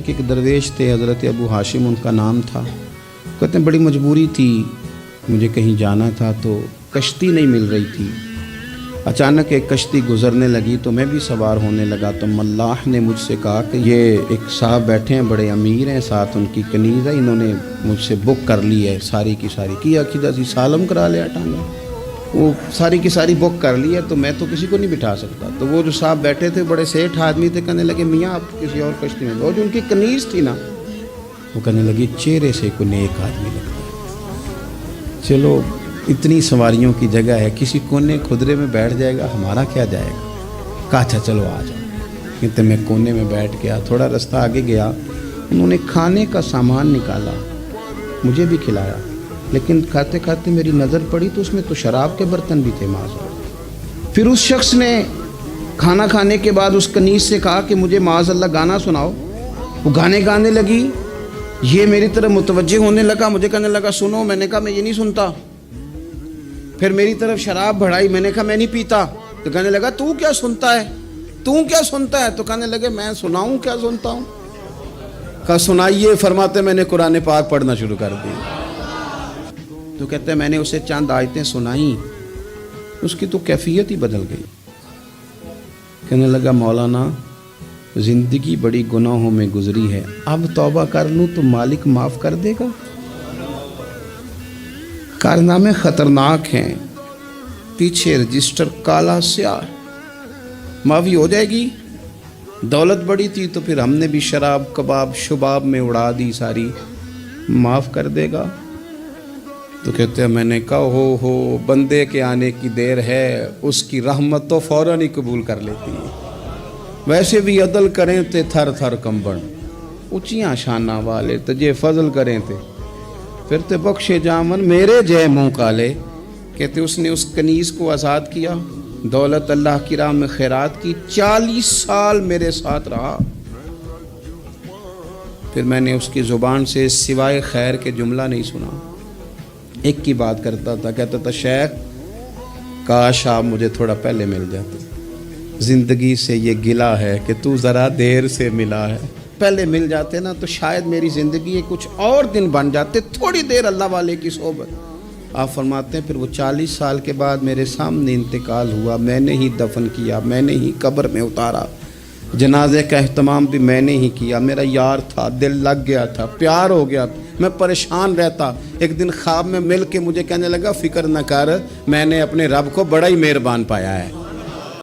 کہ ایک درویش تھے حضرت ابو ہاشم ان کا نام تھا. کہتے ہیں بڑی مجبوری تھی, مجھے کہیں جانا تھا تو کشتی نہیں مل رہی تھی. اچانک ایک کشتی گزرنے لگی تو میں بھی سوار ہونے لگا تو ملاح نے مجھ سے کہا کہ یہ ایک صاحب بیٹھے ہیں, بڑے امیر ہیں, ساتھ ان کی کنیز ہے, انہوں نے مجھ سے بک کر لی ہے ساری کی ساری. کیا کیا سی سالم کرا لیا ٹانگا, وہ ساری کی ساری بک کر لی ہے تو میں تو کسی کو نہیں بٹھا سکتا. تو وہ جو صاحب بیٹھے تھے بڑے سیٹھ آدمی تھے, کہنے لگے میاں آپ کسی اور کشتی میں. وہ جو ان کی کنیز تھی نا, وہ کہنے لگی چہرے سے کوئی نیک آدمی لگتا ہے, چلو اتنی سواریوں کی جگہ ہے, کسی کونے خدرے میں بیٹھ جائے گا, ہمارا کیا جائے گا. کہا اچھا چلو آ جاؤ. کہتے میں کونے میں بیٹھ گیا, تھوڑا رستہ آگے گیا, انہوں نے کھانے کا سامان نکالا, مجھے بھی کھلایا, لیکن کھاتے کھاتے میری نظر پڑی تو اس میں تو شراب کے برتن بھی تھے معاذ. پھر اس شخص نے کھانا کھانے کے بعد اس کنیز سے کہا کہ مجھے معاذ اللہ گانا سناؤ. وہ گانے گانے لگی, یہ میری طرف متوجہ ہونے لگا, مجھے کہنے لگا سنو. میں نے کہا میں یہ نہیں سنتا. پھر میری طرف شراب بڑھائی, میں نے کہا میں نہیں پیتا. تو کہنے لگا تو کیا سنتا ہے, تو کیا سنتا ہے. تو کہنے لگے میں سناؤں کیا سنتا ہوں. کہا سنائیے. فرماتے میں نے قرآن پاک پڑھنا شروع کر دی. تو کہتے ہیں میں نے اسے چند آیتیں سنائیں, اس کی تو کیفیت ہی بدل گئی. کہنے لگا مولانا زندگی بڑی گناہوں میں گزری ہے, اب توبہ کر لوں تو مالک معاف کر دے گا. کارنامے خطرناک ہیں, پیچھے رجسٹر کالا سیاہ, معافی ہو جائے گی. دولت بڑی تھی تو پھر ہم نے بھی شراب کباب شباب میں اڑا دی ساری, معاف کر دے گا. تو کہتے ہیں میں نے کہا ہو بندے کے آنے کی دیر ہے, اس کی رحمت تو فوراً ہی قبول کر لیتی ہے. ویسے بھی عدل کریں تے تھر تھر کمبن, اونچیاں شانہ والے تجھے فضل کریں تے پھر تے بخشے جامن میرے جے منہ کالے. کہتے اس نے اس کنیز کو آزاد کیا, دولت اللہ کی راہ میں خیرات کی, 40 سال میرے ساتھ رہا. پھر میں نے اس کی زبان سے سوائے خیر کے جملہ نہیں سنا. ایک کی بات کرتا تھا, کہتا تھا شیخ کاش آپ مجھے تھوڑا پہلے مل جاتے, زندگی سے یہ گلہ ہے کہ تو ذرا دیر سے ملا ہے. پہلے مل جاتے نا تو شاید میری زندگی کچھ اور دن بن جاتے, تھوڑی دیر اللہ والے کی صحبت. آپ فرماتے ہیں پھر وہ 40 سال کے بعد میرے سامنے انتقال ہوا, میں نے ہی دفن کیا, میں نے ہی قبر میں اتارا, جنازے کا اہتمام بھی میں نے ہی کیا. میرا یار تھا, دل لگ گیا تھا, پیار ہو گیا, میں پریشان رہتا. ایک دن خواب میں مل کے مجھے کہنے لگا فکر نہ کر, میں نے اپنے رب کو بڑا ہی مہربان پایا ہے.